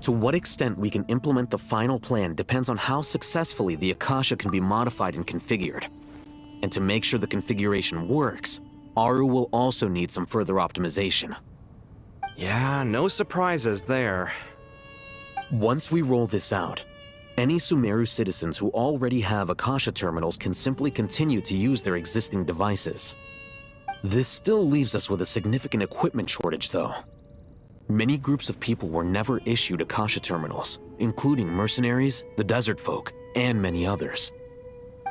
To what extent we can implement the final plan depends on how successfully the Akasha can be modified and configured. And to make sure the configuration works, Aru will also need some further optimization. Yeah, no surprises there. Once we roll this out, any Sumeru citizens who already have Akasha terminals can simply continue to use their existing devices. This still leaves us with a significant equipment shortage, though. Many groups of people were never issued Akasha terminals, including mercenaries, the desert folk, and many others.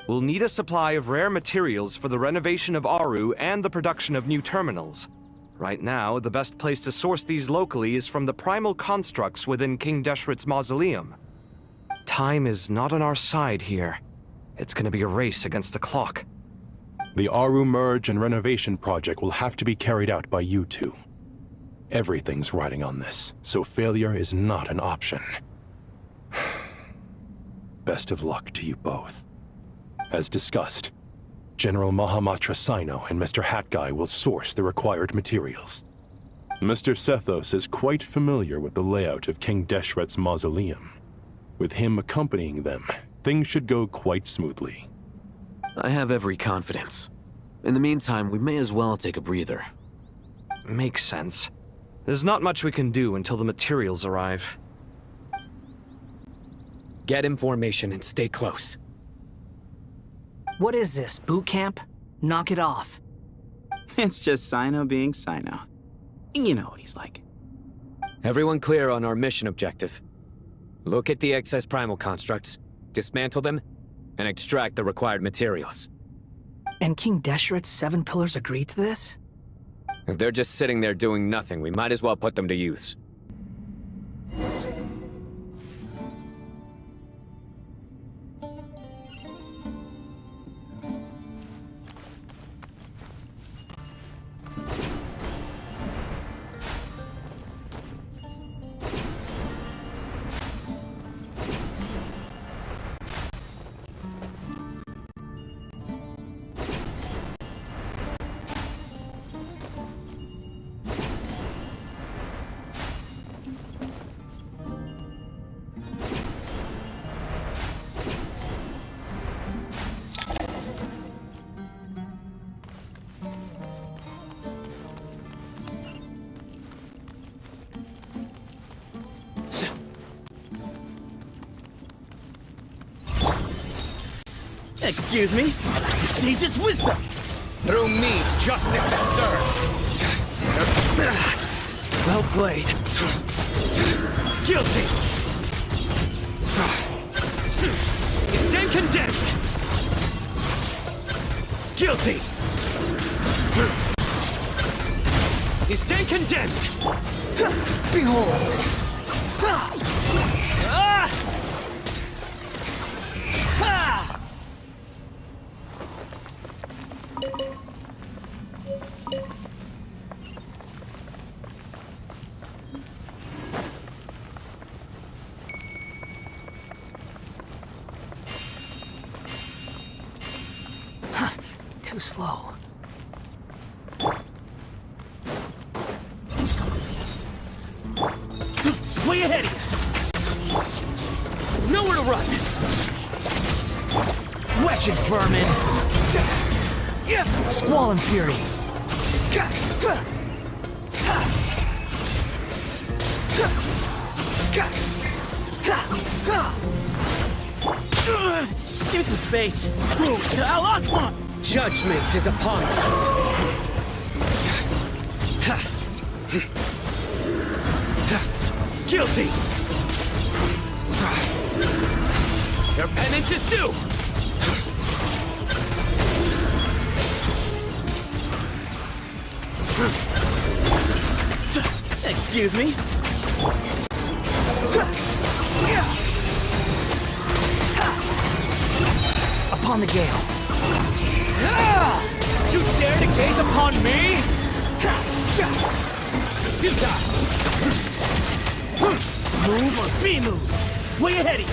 We'll need a supply of rare materials for the renovation of Aru and the production of new terminals. Right now, the best place to source these locally is from the primal constructs within King Deshret's mausoleum. Time is not on our side here. It's gonna be a race against the clock. The Aru merge and renovation project will have to be carried out by you two. Everything's riding on this, so failure is not an option. Best of luck to you both. As discussed, General Mahamatra Sino and Mr. Hat Guy will source the required materials. Mr. Sethos is quite familiar with the layout of King Deshret's mausoleum. With him accompanying them, things should go quite smoothly. I have every confidence. In the meantime, we may as well take a breather. Makes sense. There's not much we can do until the materials arrive. Get information and stay close. What is this, boot camp? Knock it off. It's just Sino being Sino. You know what he's like. Everyone clear on our mission objective. Look at the excess primal constructs, dismantle them, and extract the required materials. And King Deshret's 7 pillars agreed to this? If they're just sitting there doing nothing, we might as well put them to use. Excuse me? The sage's wisdom! Through me, justice is served! Well played. Guilty! You stand condemned! Guilty! You stand condemned! Behold! Too slow. Way ahead of you! Nowhere to run! Wretched vermin! Squall and fury. Give me some space! Room to Al-Akman! Judgment is upon you! Guilty! Your penance is due! Excuse me? Upon the gale. You dare to gaze upon me? Move or be moved! Way ahead of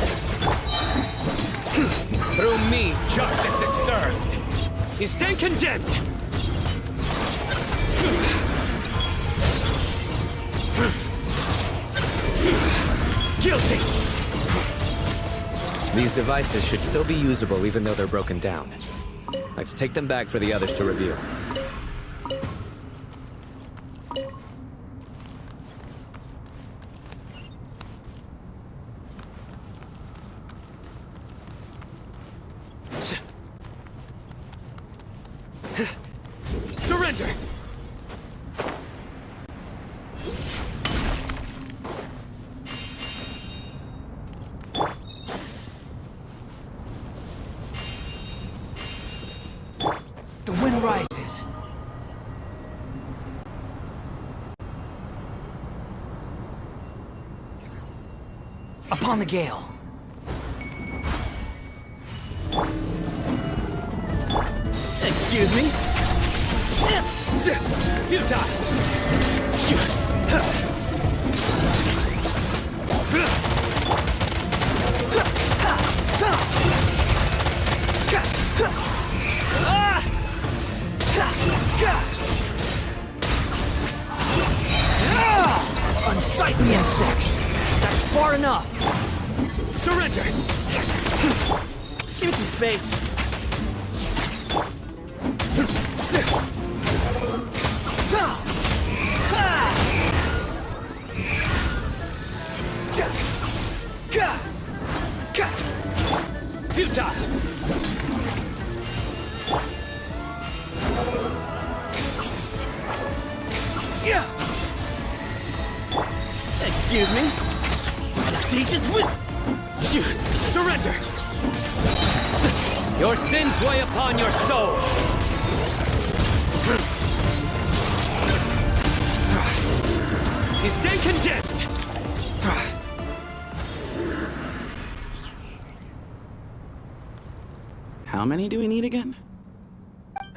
you! Through me, justice is served! You stand condemned! Guilty! These devices should still be usable even though they're broken down. Let's take them back for the others to review. Surrender! The wind rises. Upon the gale. Excuse me? Futile! Unsightly insects. That's far enough. Surrender! Give me some space. Futile! Excuse me? The sage's wisdom! Surrender! Your sins weigh upon your soul! You stand condemned! How many do we need again?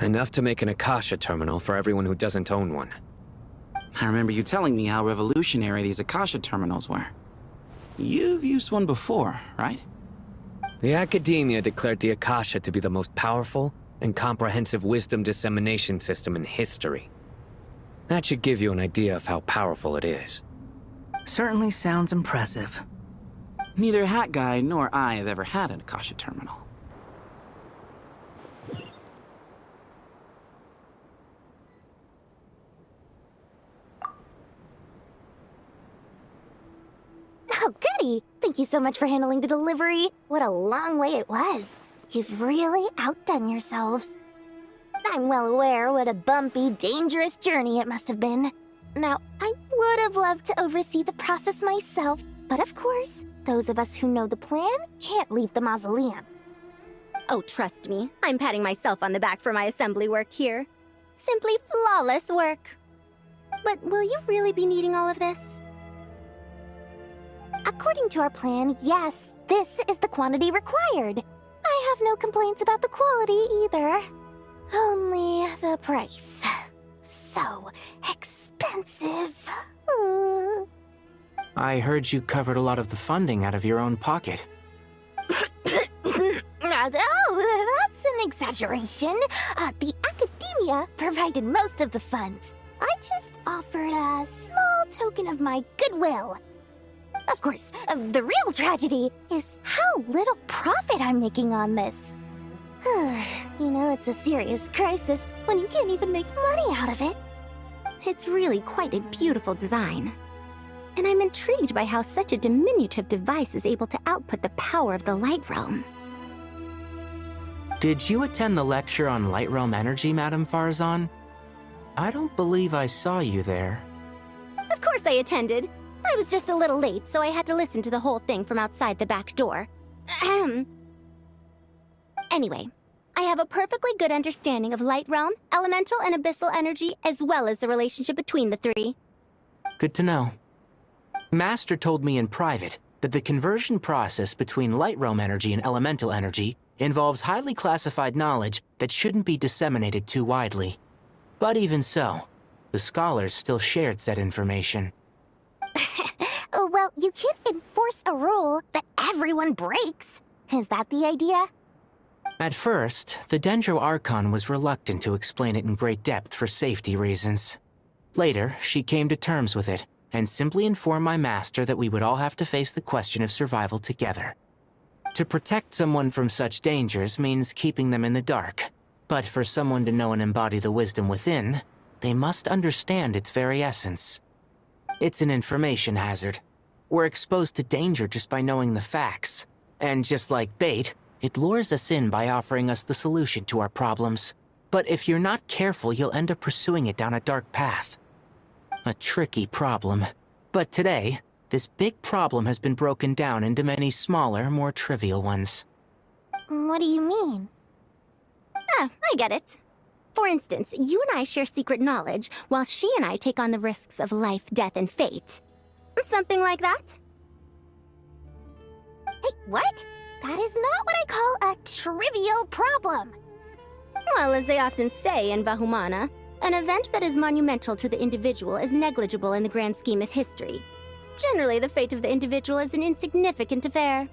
Enough to make an Akasha terminal for everyone who doesn't own one. I remember you telling me how revolutionary these Akasha terminals were. You've used one before, right? The academia declared the Akasha to be the most powerful and comprehensive wisdom dissemination system in history. That should give you an idea of how powerful it is. Certainly sounds impressive. Neither Hat Guy nor I have ever had an Akasha terminal. Oh, goody! Thank you so much for handling the delivery. What a long way it was. You've really outdone yourselves. I'm well aware what a bumpy, dangerous journey it must have been. Now, I would have loved to oversee the process myself, but of course, those of us who know the plan can't leave the mausoleum. Oh, trust me, I'm patting myself on the back for my assembly work here. Simply flawless work. But will you really be needing all of this? According to our plan, yes, this is the quantity required. I have no complaints about the quality either. Only the price. So expensive. I heard you covered a lot of the funding out of your own pocket. Oh, that's an exaggeration. The academia provided most of the funds. I just offered a small token of my goodwill. Of course, the real tragedy is how little profit I'm making on this. You know, it's a serious crisis when you can't even make money out of it. It's really quite a beautiful design. And I'm intrigued by how such a diminutive device is able to output the power of the Light Realm. Did you attend the lecture on Light Realm energy, Madame Farzan? I don't believe I saw you there. Of course I attended. I was just a little late, so I had to listen to the whole thing from outside the back door. Ahem. Anyway, I have a perfectly good understanding of Light Realm, elemental and abyssal energy, as well as the relationship between the three. Good to know. Master told me in private that the conversion process between Light Realm energy and elemental energy involves highly classified knowledge that shouldn't be disseminated too widely. But even so, the scholars still shared said information. Well, you can't enforce a rule that everyone breaks. Is that the idea? At first, the Dendro Archon was reluctant to explain it in great depth for safety reasons. Later, she came to terms with it and simply inform my master that we would all have to face the question of survival together. To protect someone from such dangers means keeping them in the dark, but for someone to know and embody the wisdom within, they must understand its very essence. It's an information hazard. We're exposed to danger just by knowing the facts, and just like bait, it lures us in by offering us the solution to our problems. But if you're not careful, you'll end up pursuing it down a dark path. A tricky problem. But today, this big problem has been broken down into many smaller, more trivial ones. What do you mean? Ah, I get it. For instance, you and I share secret knowledge, while she and I take on the risks of life, death, and fate. Something like that? Hey, what? That is not what I call a trivial problem. Well, as they often say in Bahumana, an event that is monumental to the individual is negligible in the grand scheme of history. Generally, the fate of the individual is an insignificant affair.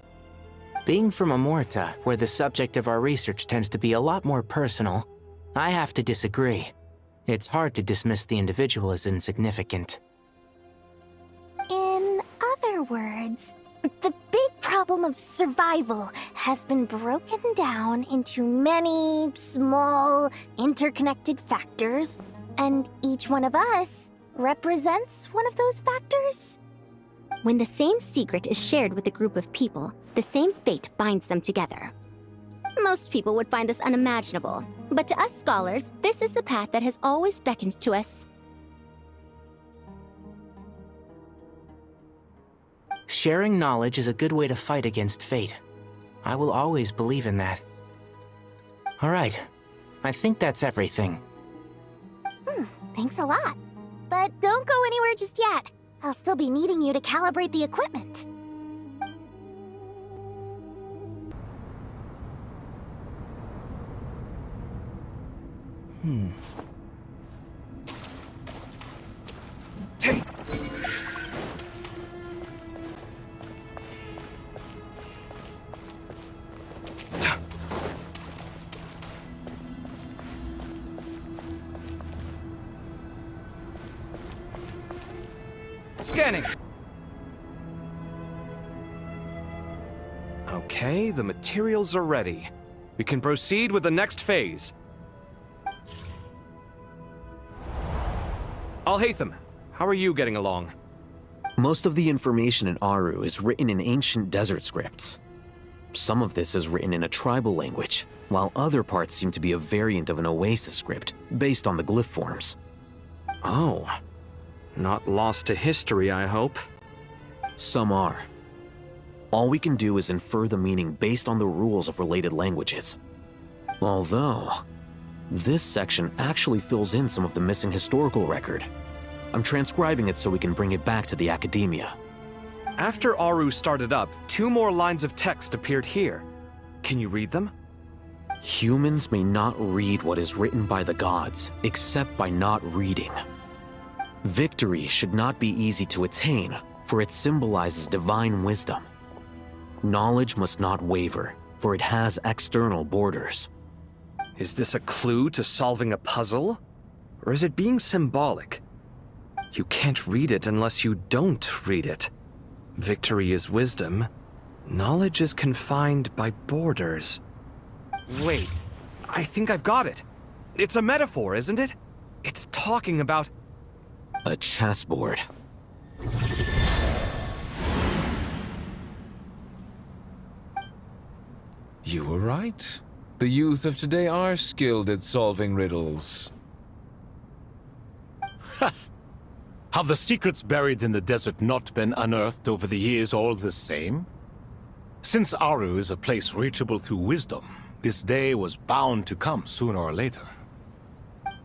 Being from Amorta, where the subject of our research tends to be a lot more personal, I have to disagree. It's hard to dismiss the individual as insignificant. In other words, the big problem of survival has been broken down into many small, interconnected factors, and each one of us represents one of those factors. When the same secret is shared with a group of people, the same fate binds them together. Most people would find this unimaginable, but to us scholars, this is the path that has always beckoned to us. Sharing knowledge is a good way to fight against fate. I will always believe in that. All right, I think that's everything. Thanks a lot. But don't go anywhere just yet. I'll still be needing you to calibrate the equipment. Take. Scanning. Okay, the materials are ready. We can proceed with the next phase. Al-Haytham, how are you getting along? Most of the information in Aru is written in ancient desert scripts. Some of this is written in a tribal language, while other parts seem to be a variant of an Oasis script, based on the glyph forms. Oh. Not lost to history, I hope. Some are. All we can do is infer the meaning based on the rules of related languages. Although, this section actually fills in some of the missing historical record. I'm transcribing it so we can bring it back to the academia. After Aru started up, 2 more lines of text appeared here. Can you read them? Humans may not read what is written by the gods, except by not reading. Victory should not be easy to attain, for it symbolizes divine wisdom. Knowledge must not waver, for it has external borders. Is this a clue to solving a puzzle? Or is it being symbolic? You can't read it unless you don't read it. Victory is wisdom. Knowledge is confined by borders. Wait, I think I've got it. It's a metaphor, isn't it? It's talking about... A chessboard. You were right. The youth of today are skilled at solving riddles. Have the secrets buried in the desert not been unearthed over the years all the same? Since Aru is a place reachable through wisdom, this day was bound to come sooner or later.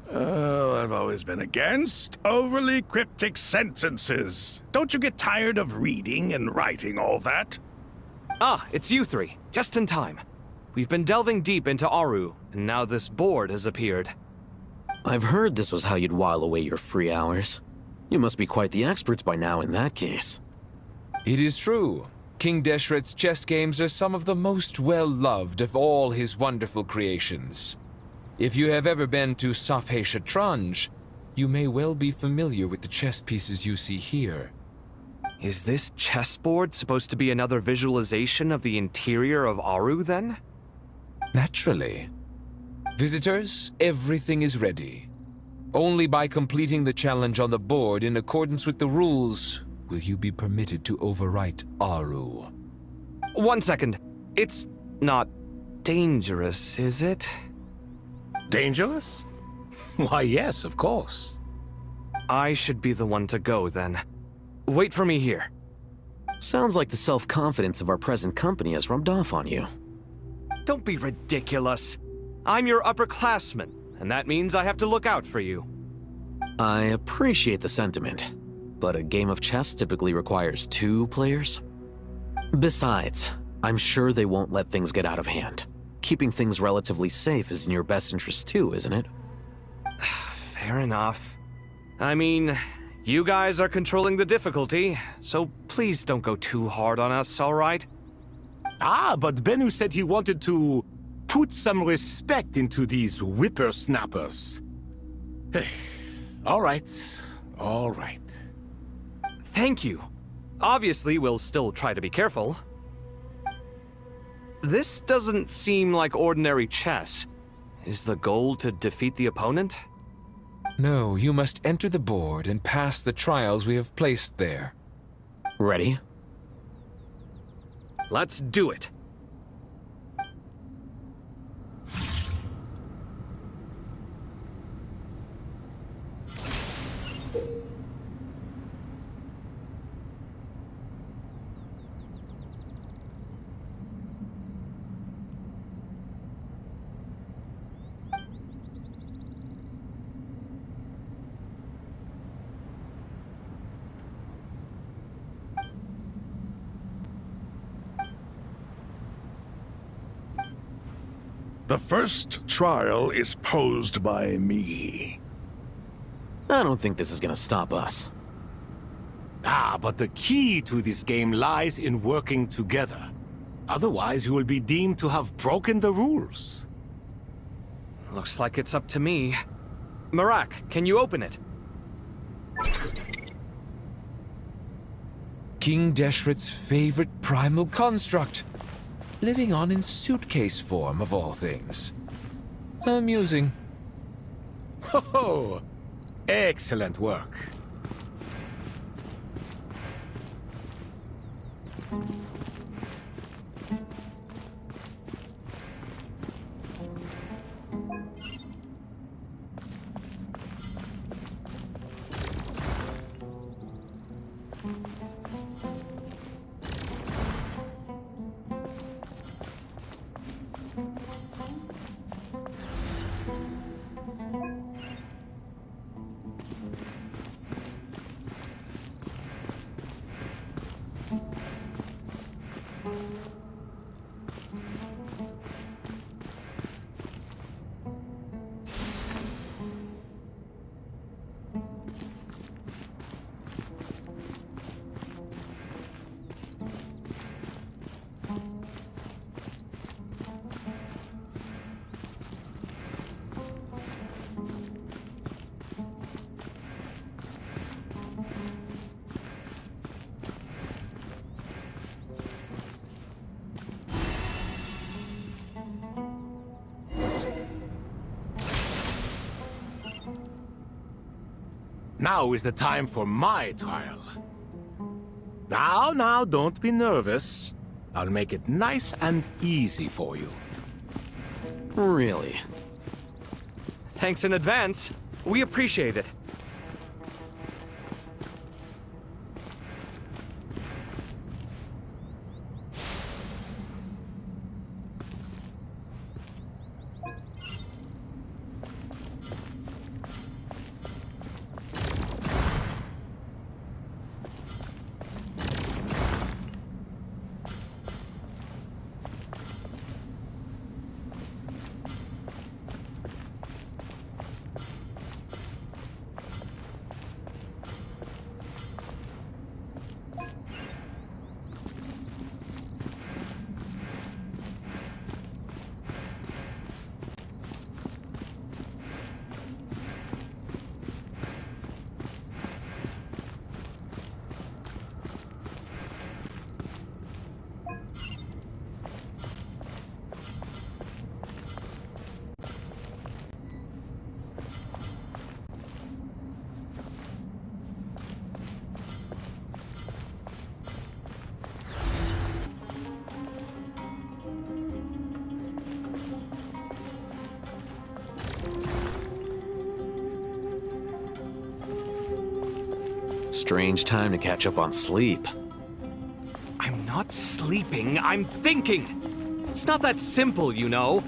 Oh, I've always been against overly cryptic sentences. Don't you get tired of reading and writing all that? Ah, it's you 3. Just in time. We've been delving deep into Aru, and now this board has appeared. I've heard this was how you'd while away your free hours. You must be quite the experts by now in that case. It is true. King Deshret's chess games are some of the most well-loved of all his wonderful creations. If you have ever been to Safhe Shatranj, you may well be familiar with the chess pieces you see here. Is this chessboard supposed to be another visualization of the interior of Aru, then? Naturally. Visitors, everything is ready. Only by completing the challenge on the board in accordance with the rules will you be permitted to overwrite Aru. 1 second. It's not dangerous, is it? Dangerous? Why, yes, of course. I should be the one to go, then. Wait for me here. Sounds like the self-confidence of our present company has rubbed off on you. Don't be ridiculous. I'm your upperclassman, and that means I have to look out for you. I appreciate the sentiment, but a game of chess typically requires 2 players. Besides, I'm sure they won't let things get out of hand. Keeping things relatively safe is in your best interest too, isn't it? Fair enough. I mean, you guys are controlling the difficulty, so please don't go too hard on us, all right? Ah, but Bennu said he wanted to put some respect into these whippersnappers. All right, all right. Thank you. Obviously, we'll still try to be careful. This doesn't seem like ordinary chess. Is the goal to defeat the opponent? No, you must enter the board and pass the trials we have placed there. Ready? Let's do it. The first trial is posed by me. I don't think this is gonna stop us. Ah, but the key to this game lies in working together. Otherwise, you will be deemed to have broken the rules. Looks like it's up to me. Marak, can you open it? King Deshret's favorite primal construct. Living on in suitcase form, of all things. Amusing. Oh, excellent work. Now is the time for my trial. Now, don't be nervous. I'll make it nice and easy for you. Really? Thanks in advance. We appreciate it. Strange time to catch up on sleep. I'm not sleeping, I'm thinking! It's not that simple, you know.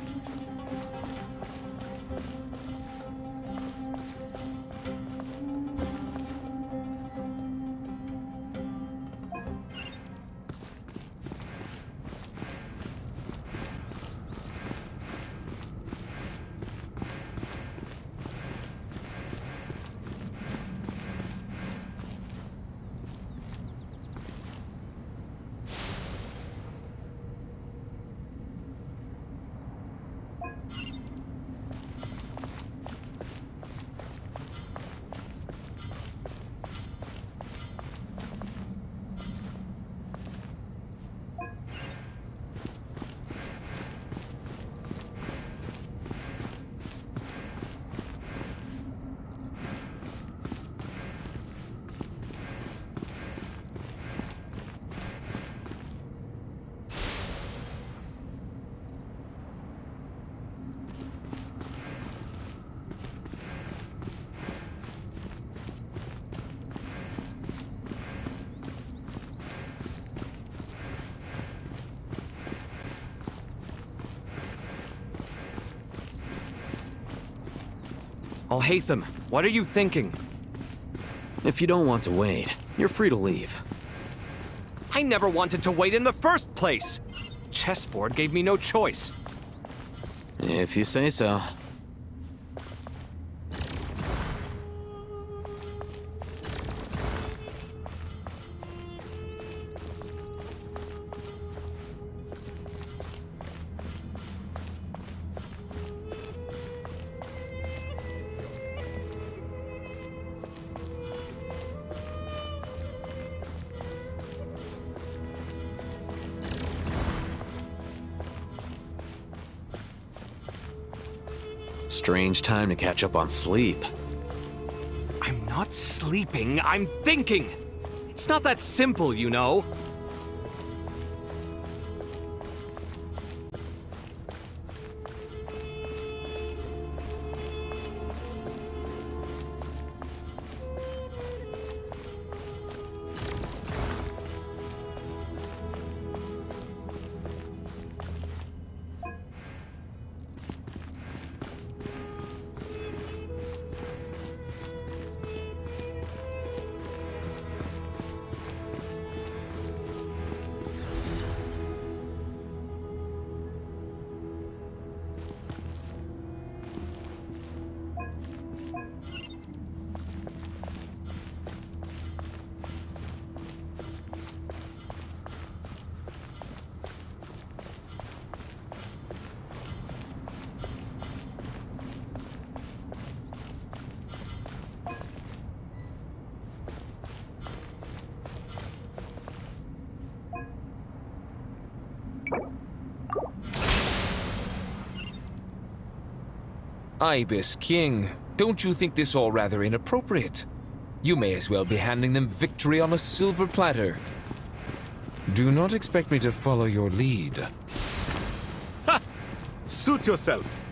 Al-Haytham, what are you thinking? If you don't want to wait, you're free to leave. I never wanted to wait in the first place! Chessboard gave me no choice. If you say so. Strange time to catch up on sleep. I'm not sleeping, I'm thinking! It's not that simple, you know. Ibis King, don't you think this all rather inappropriate? You may as well be handing them victory on a silver platter. Do not expect me to follow your lead. Ha! Suit yourself.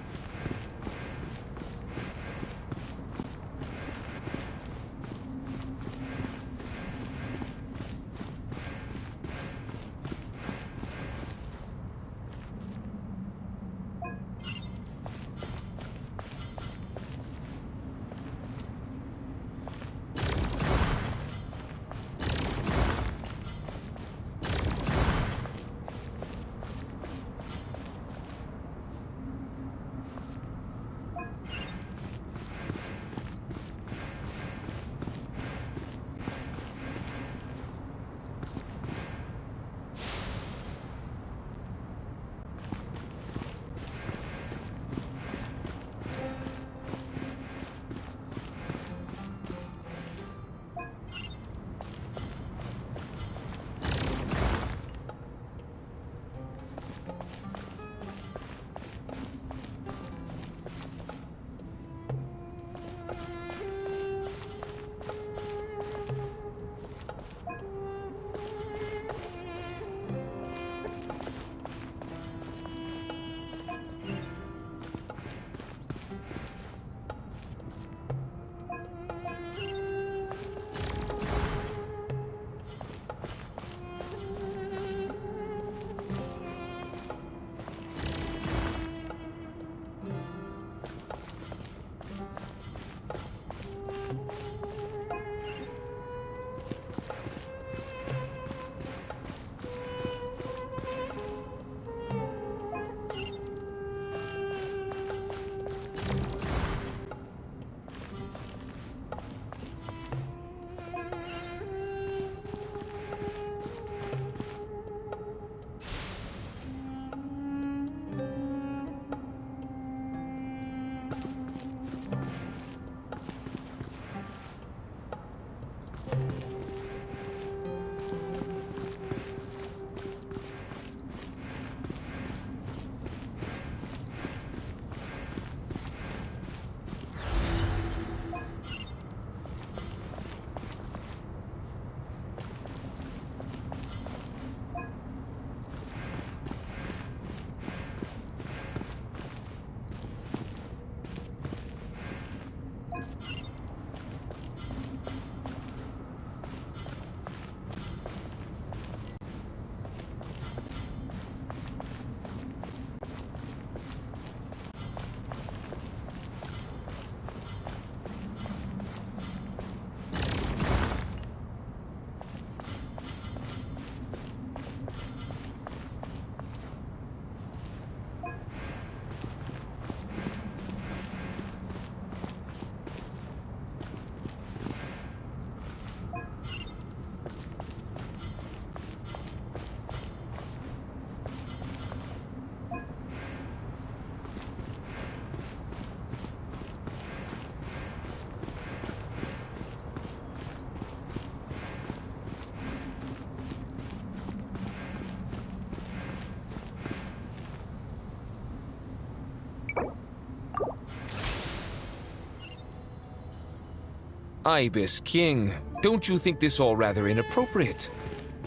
Ibis King, don't you think this all rather inappropriate?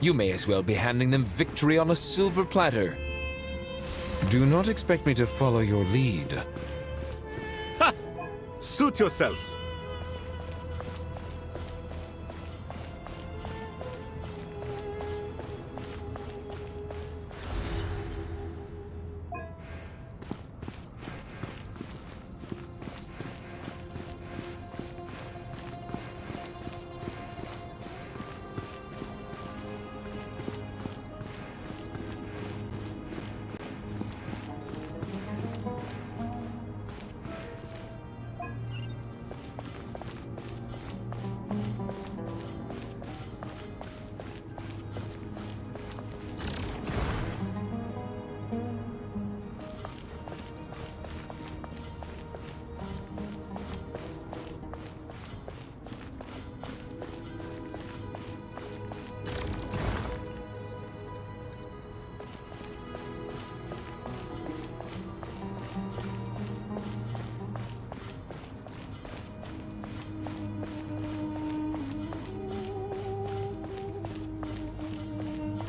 You may as well be handing them victory on a silver platter. Do not expect me to follow your lead. Ha! Suit yourself.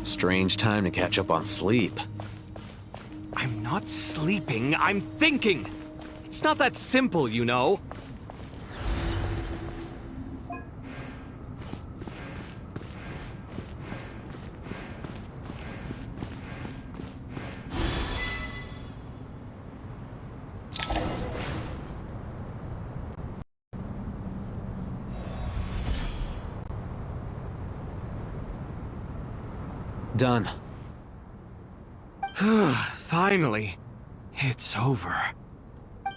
Strange time to catch up on sleep. I'm not sleeping, I'm thinking! It's not that simple, you know. Done. Finally. It's over.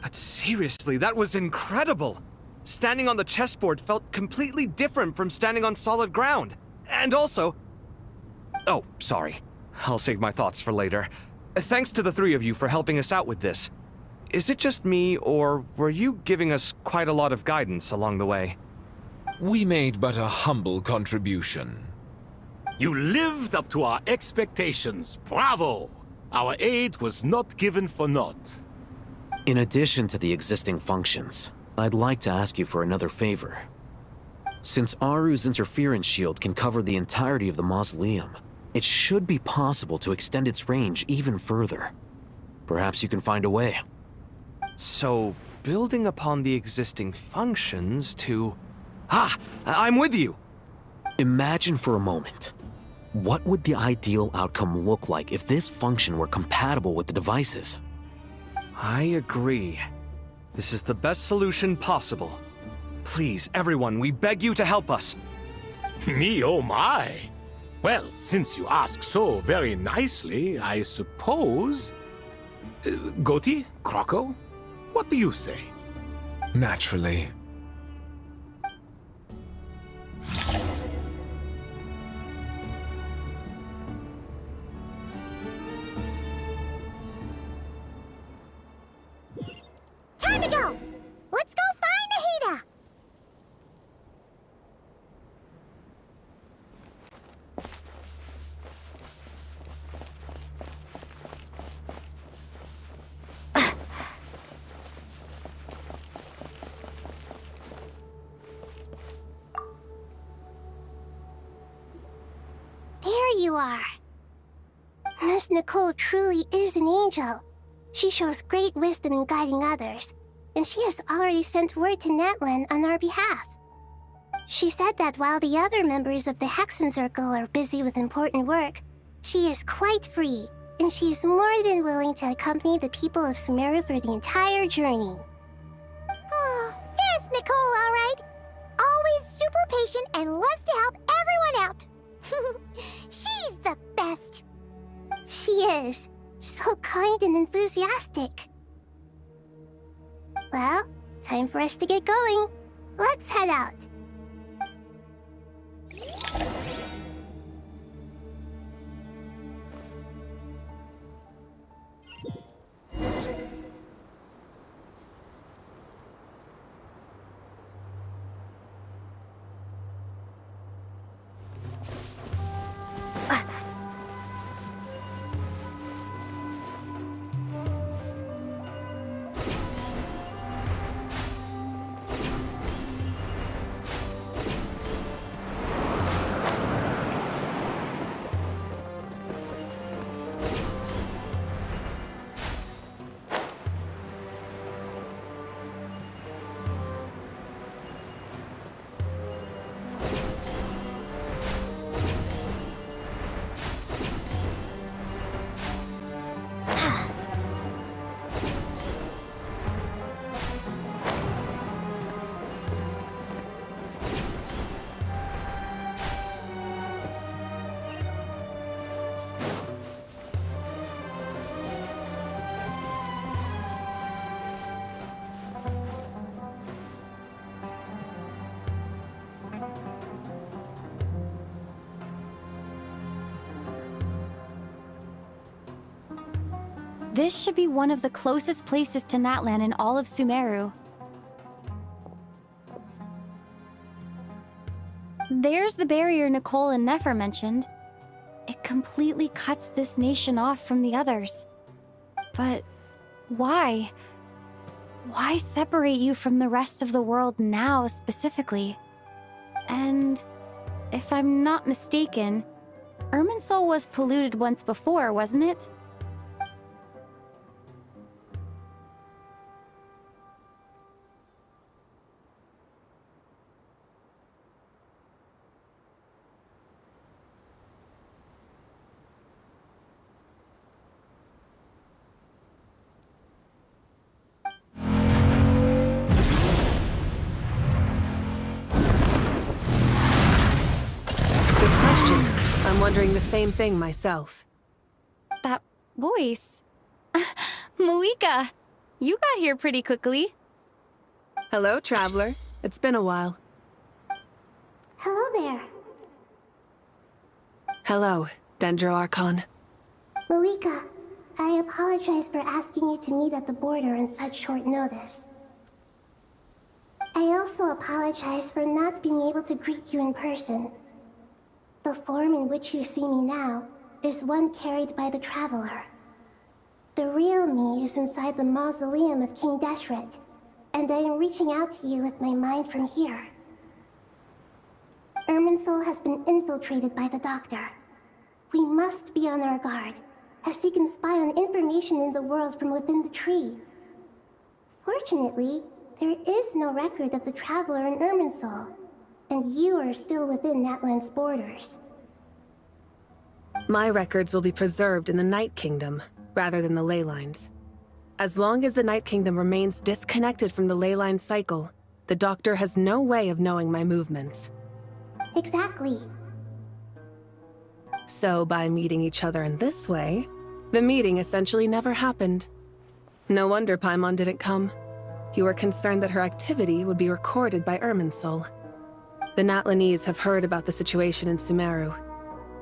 But seriously, that was incredible! Standing on the chessboard felt completely different from standing on solid ground. And also... Oh, sorry. I'll save my thoughts for later. Thanks to the three of you for helping us out with this. Is it just me, or were you giving us quite a lot of guidance along the way? We made but a humble contribution. You lived up to our expectations. Bravo! Our aid was not given for naught. In addition to the existing functions, I'd like to ask you for another favor. Since Aru's interference shield can cover the entirety of the mausoleum, it should be possible to extend its range even further. Perhaps you can find a way. So, building upon the existing functions to... Ah! I'm with you! Imagine for a moment. What would the ideal outcome look like if this function were compatible with the devices? I agree. This is the best solution possible. Please, everyone, we beg you to help us. Me, oh my! Well, since you ask so very nicely, I suppose... Goti? Croco? What do you say? Naturally. Time to go! Let's go find Nahida! There you are. Miss Nicole truly is an angel. She shows great wisdom in guiding others, and she has already sent word to Natlan on our behalf. She said that while the other members of the Hexen Circle are busy with important work, she is quite free, and she is more than willing to accompany the people of Sumeru for the entire journey. Oh, yes, Nicole, all right. Always super patient and loves to help everyone out. She's the best. She is. So kind and enthusiastic. Well, time for us to get going. Let's head out. This should be one of the closest places to Natlan in all of Sumeru. There's the barrier Nicole and Nefer mentioned. It completely cuts this nation off from the others. But why? Why separate you from the rest of the world now, specifically? And if I'm not mistaken, Irminsul was polluted once before, wasn't it? I'm wondering the same thing myself. That voice. Malika, you got here pretty quickly. Hello, traveler. It's been a while. Hello there. Hello, Dendro Archon. Malika, I apologize for asking you to meet at the border on such short notice. I also apologize for not being able to greet you in person. The form in which you see me now is one carried by the Traveler. The real me is inside the mausoleum of King Deshret, and I am reaching out to you with my mind from here. Irminsul has been infiltrated by the Doctor. We must be on our guard, as he can spy on information in the world from within the tree. Fortunately, there is no record of the Traveler in Irminsul, and you are still within Natlan's borders. My records will be preserved in the Night Kingdom, rather than the ley lines. As long as the Night Kingdom remains disconnected from the ley line cycle, the Doctor has no way of knowing my movements. Exactly. So by meeting each other in this way, the meeting essentially never happened. No wonder Paimon didn't come. You were concerned that her activity would be recorded by Irminsul. The Natlanese have heard about the situation in Sumeru.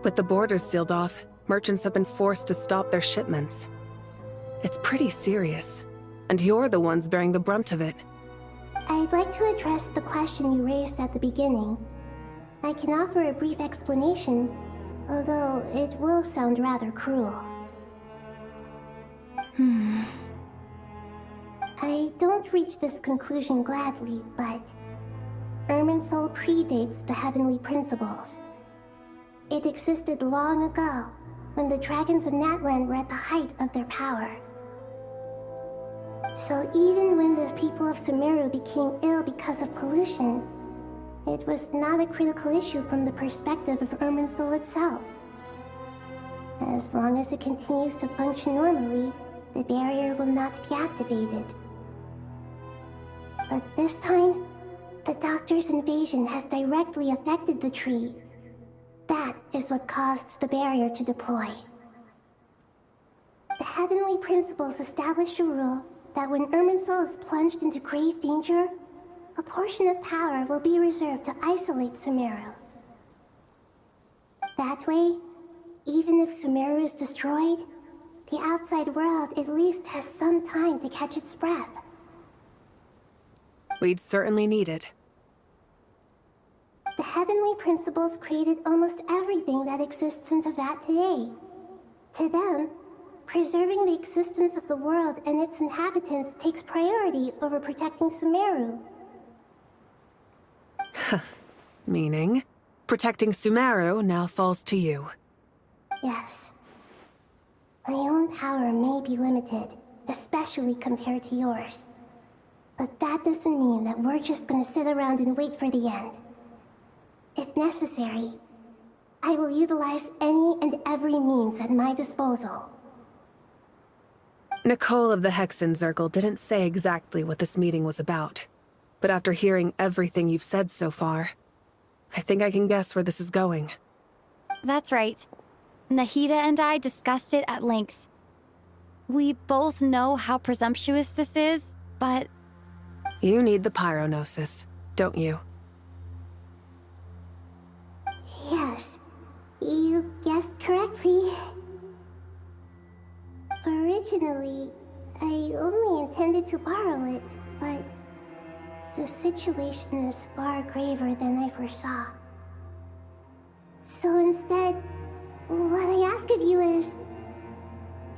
With the borders sealed off, merchants have been forced to stop their shipments. It's pretty serious, and you're the ones bearing the brunt of it. I'd like to address the question you raised at the beginning. I can offer a brief explanation, although it will sound rather cruel. I don't reach this conclusion gladly, but Irminsul predates the Heavenly Principles. It existed long ago, when the dragons of Natlan were at the height of their power. So even when the people of Sumeru became ill because of pollution, it was not a critical issue from the perspective of Irminsul itself. As long as it continues to function normally, the barrier will not be activated. But this time, the Doctor's invasion has directly affected the tree. That is what caused the barrier to deploy. The Heavenly Principles established a rule that when Irminsul is plunged into grave danger, a portion of power will be reserved to isolate Sumeru. That way, even if Sumeru is destroyed, the outside world at least has some time to catch its breath. We'd certainly need it. The Heavenly Principles created almost everything that exists in Teyvat today. To them, preserving the existence of the world and its inhabitants takes priority over protecting Sumeru. Meaning, protecting Sumeru now falls to you. Yes. My own power may be limited, especially compared to yours. But that doesn't mean that we're just gonna sit around and wait for the end. If necessary, I will utilize any and every means at my disposal. Nicole of the Hexen Circle didn't say exactly what this meeting was about. But after hearing everything you've said so far, I think I can guess where this is going. That's right. Nahida and I discussed it at length. We both know how presumptuous this is, but... You need the pyronosis, don't you? Yes, you guessed correctly. Originally, I only intended to borrow it, but the situation is far graver than I foresaw. So instead, what I ask of you is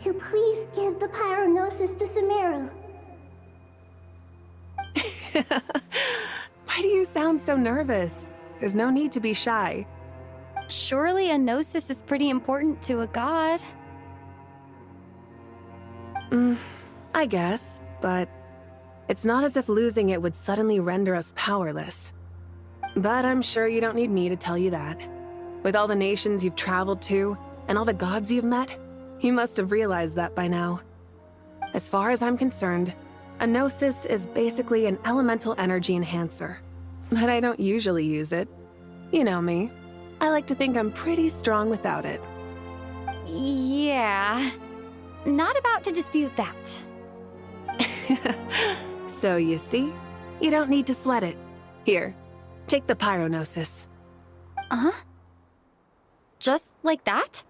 to please give the pyronosis to Sumeru. Why do you sound so nervous? There's no need to be shy. Surely a gnosis is pretty important to a god. I guess, but it's not as if losing it would suddenly render us powerless. But I'm sure you don't need me to tell you that. With all the nations you've traveled to, and all the gods you've met, you must have realized that by now. As far as I'm concerned, a gnosis is basically an elemental energy enhancer. But I don't usually use it. You know me. I like to think I'm pretty strong without it. Yeah. Not about to dispute that. So you see, you don't need to sweat it. Here, take the pyronosis. Just like that?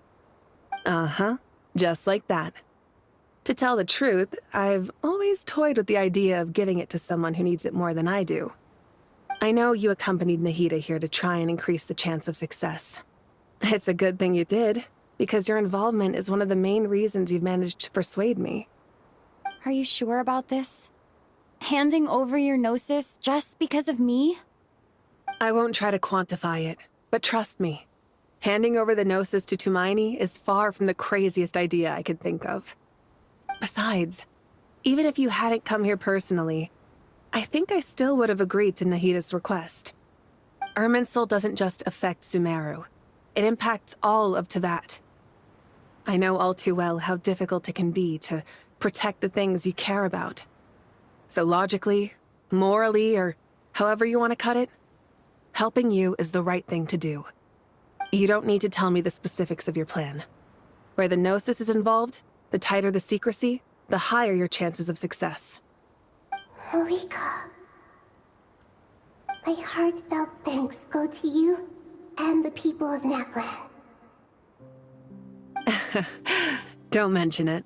Just like that. To tell the truth, I've always toyed with the idea of giving it to someone who needs it more than I do. I know you accompanied Nahida here to try and increase the chance of success. It's a good thing you did, because your involvement is one of the main reasons you've managed to persuade me. Are you sure about this? Handing over your gnosis just because of me? I won't try to quantify it, but trust me. Handing over the gnosis to Tumaini is far from the craziest idea I could think of. Besides, even if you hadn't come here personally, I think I still would have agreed to Nahida's request. Irminsul doesn't just affect Sumeru. It impacts all of Teyvat. I know all too well how difficult it can be to protect the things you care about. So logically, morally, or however you want to cut it, helping you is the right thing to do. You don't need to tell me the specifics of your plan. Where the gnosis is involved, the tighter the secrecy, the higher your chances of success. Malika, my heartfelt thanks go to you and the people of Naplan. Don't mention it.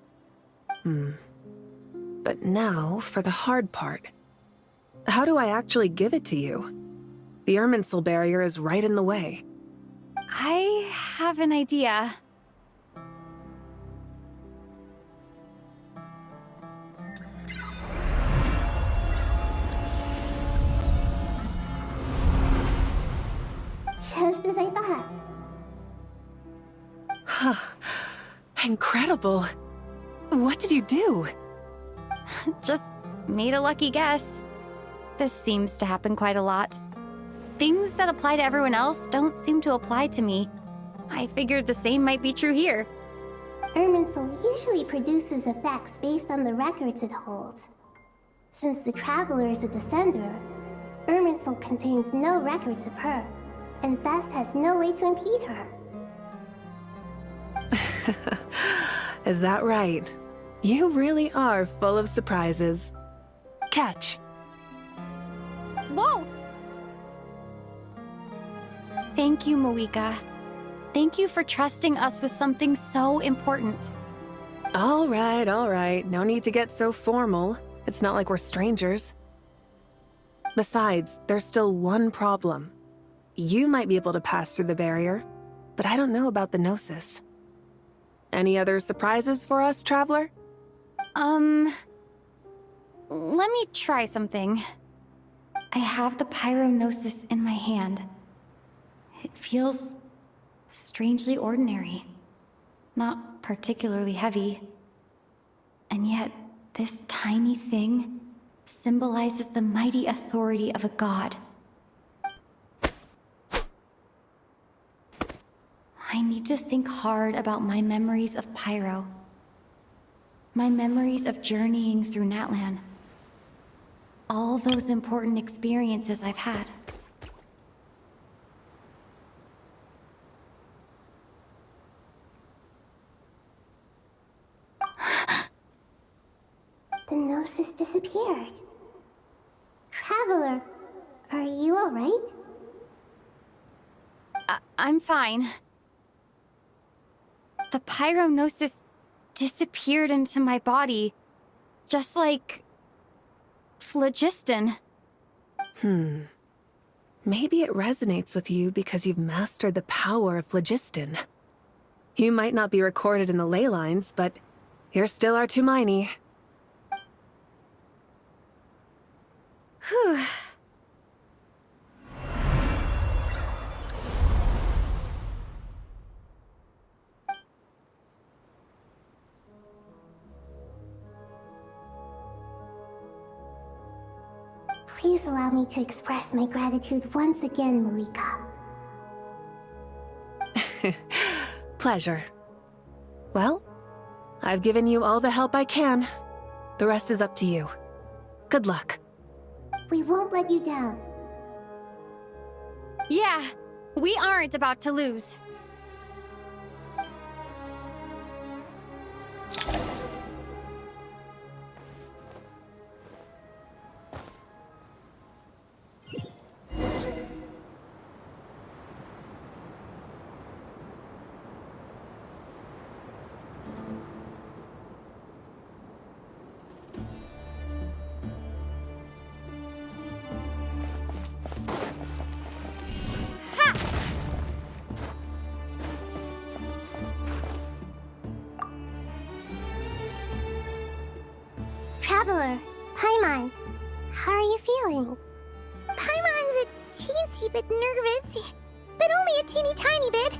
But now for the hard part. How do I actually give it to you? The Irminsul barrier is right in the way. I have an idea. Just as I thought. Incredible. What did you do? Just made a lucky guess. This seems to happen quite a lot. Things that apply to everyone else don't seem to apply to me. I figured the same might be true here. Irminsul usually produces effects based on the records it holds. Since the Traveler is a Descender, Irminsul contains no records of her, and thus has no way to impede her. Is that right? You really are full of surprises. Catch. Whoa! Thank you, Moika. Thank you for trusting us with something so important. All right. No need to get so formal. It's not like we're strangers. Besides, there's still one problem. You might be able to pass through the barrier, but I don't know about the Gnosis. Any other surprises for us, Traveler? Let me try something. I have the Pyronosis in my hand. It feels strangely ordinary. Not particularly heavy. And yet, this tiny thing symbolizes the mighty authority of a god. I need to think hard about my memories of Pyro. My memories of journeying through Natlan. All those important experiences I've had. The Gnosis disappeared. Traveler, are you alright? I'm fine. The Pyronosis disappeared into my body, just like phlogiston. Maybe it resonates with you because you've mastered the power of phlogiston. You might not be recorded in the ley lines, but you're still Artumini. Whew. Please allow me to express my gratitude once again, Malika. Pleasure. Well, I've given you all the help I can. The rest is up to you. Good luck. We won't let you down. Yeah, we aren't about to lose. Traveler, Paimon, how are you feeling? Paimon's a teensy bit nervous, but only a teeny tiny bit.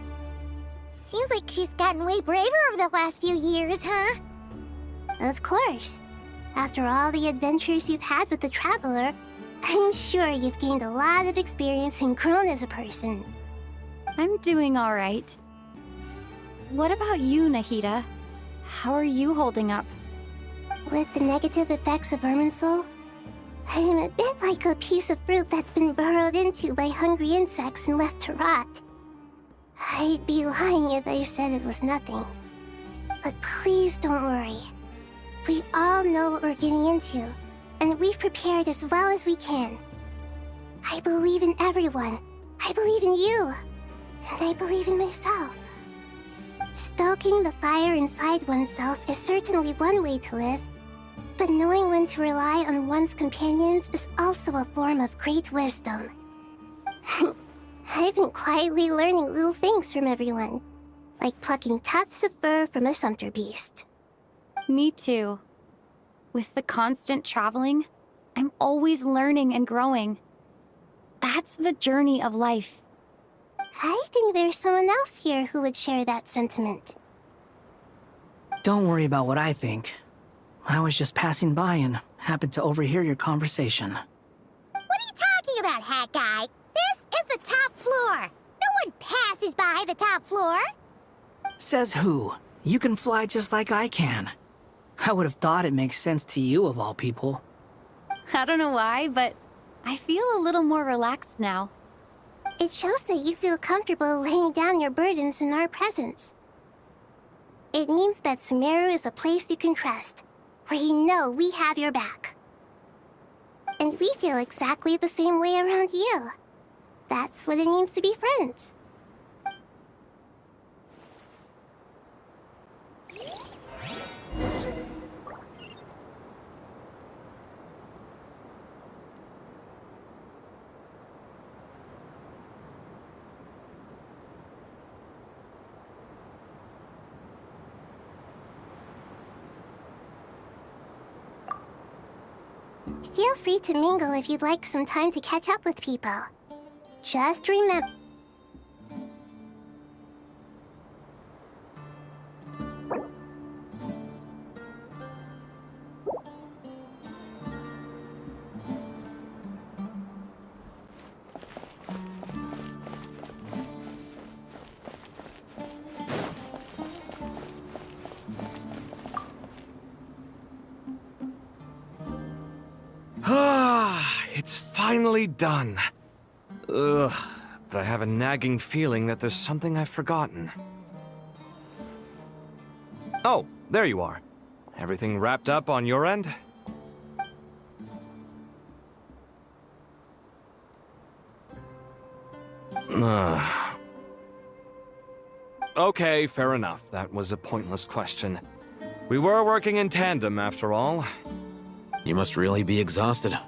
Seems like she's gotten way braver over the last few years, huh? Of course. After all the adventures you've had with the Traveler, I'm sure you've gained a lot of experience and grown as a person. I'm doing all right. What about you, Nahida? How are you holding up? With the negative effects of Irminsul, I'm a bit like a piece of fruit that's been burrowed into by hungry insects and left to rot. I'd be lying if I said it was nothing. But please don't worry. We all know what we're getting into, and we've prepared as well as we can. I believe in everyone. I believe in you. And I believe in myself. Stoking the fire inside oneself is certainly one way to live, but knowing when to rely on one's companions is also a form of great wisdom. I've been quietly learning little things from everyone, like plucking tufts of fur from a sumpter beast. Me too. With the constant traveling, I'm always learning and growing. That's the journey of life. I think there's someone else here who would share that sentiment. Don't worry about what I think. I was just passing by and happened to overhear your conversation. What are you talking about, Hat Guy? This is the top floor. No one passes by the top floor. Says who? You can fly just like I can. I would have thought it makes sense to you of all people. I don't know why, but I feel a little more relaxed now. It shows that you feel comfortable laying down your burdens in our presence. It means that Sumeru is a place you can trust, where you know we have your back. And we feel exactly the same way around you. That's what it means to be friends. Feel free to mingle if you'd like some time to catch up with people. Just remember... It's finally done. Ugh, but I have a nagging feeling that there's something I've forgotten. Oh, there you are. Everything wrapped up on your end? Okay, fair enough. That was a pointless question. We were working in tandem, after all. You must really be exhausted.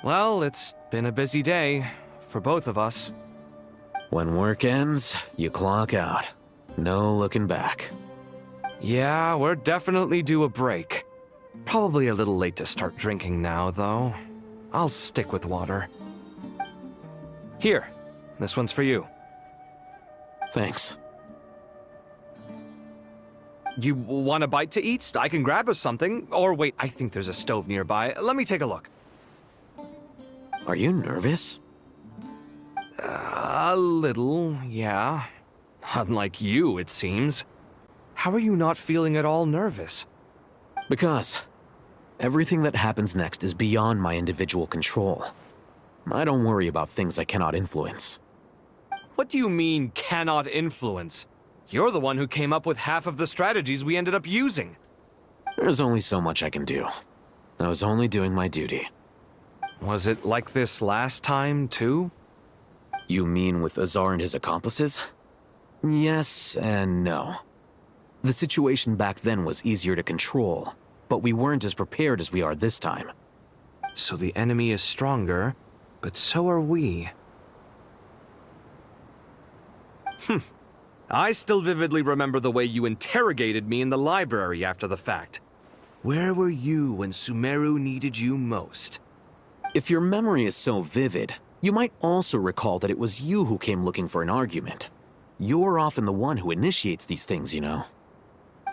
Well, it's been a busy day for both of us. When work ends, you clock out. No looking back. Yeah, we're definitely due a break. Probably a little late to start drinking now, though. I'll stick with water. Here, this one's for you. Thanks. You want a bite to eat? I can grab us something. Or wait, I think there's a stove nearby. Let me take a look. Are you nervous? A little, yeah. Unlike you, it seems. How are you not feeling at all nervous? Because everything that happens next is beyond my individual control. I don't worry about things I cannot influence. What do you mean, cannot influence? You're the one who came up with half of the strategies we ended up using. There's only so much I can do. I was only doing my duty. Was it like this last time, too? You mean with Azar and his accomplices? Yes and no. The situation back then was easier to control, but we weren't as prepared as we are this time. So the enemy is stronger, but so are we. I still vividly remember the way you interrogated me in the library after the fact. Where were you when Sumeru needed you most? If your memory is so vivid, you might also recall that it was you who came looking for an argument. You're often the one who initiates these things, you know.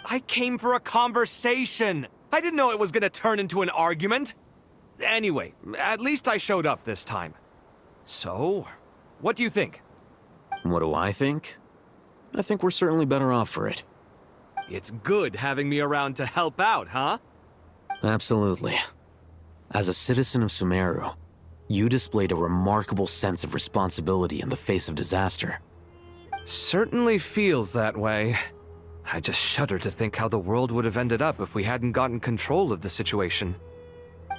I came for a conversation! I didn't know it was gonna turn into an argument! Anyway, at least I showed up this time. So, what do you think? What do I think? I think we're certainly better off for it. It's good having me around to help out, huh? Absolutely. As a citizen of Sumeru, you displayed a remarkable sense of responsibility in the face of disaster. Certainly feels that way. I just shudder to think how the world would have ended up if we hadn't gotten control of the situation.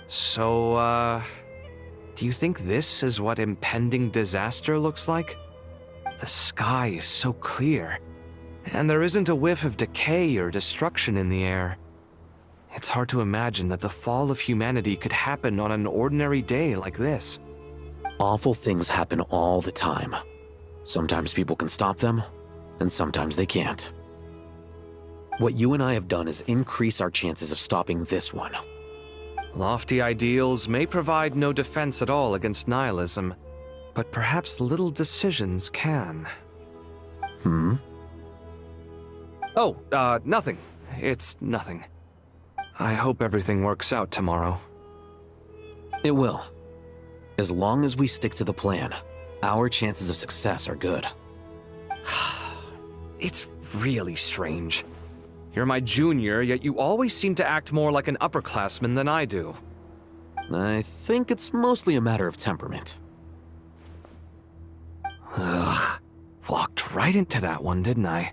So, do you think this is what impending disaster looks like? The sky is so clear, and there isn't a whiff of decay or destruction in the air. It's hard to imagine that the fall of humanity could happen on an ordinary day like this. Awful things happen all the time. Sometimes people can stop them, and sometimes they can't. What you and I have done is increase our chances of stopping this one. Lofty ideals may provide no defense at all against nihilism, but perhaps little decisions can. Oh, nothing. It's nothing. I hope everything works out tomorrow. It will. As long as we stick to the plan, our chances of success are good. It's really strange. You're my junior, yet you always seem to act more like an upperclassman than I do. I think it's mostly a matter of temperament. Ugh. Walked right into that one, didn't I?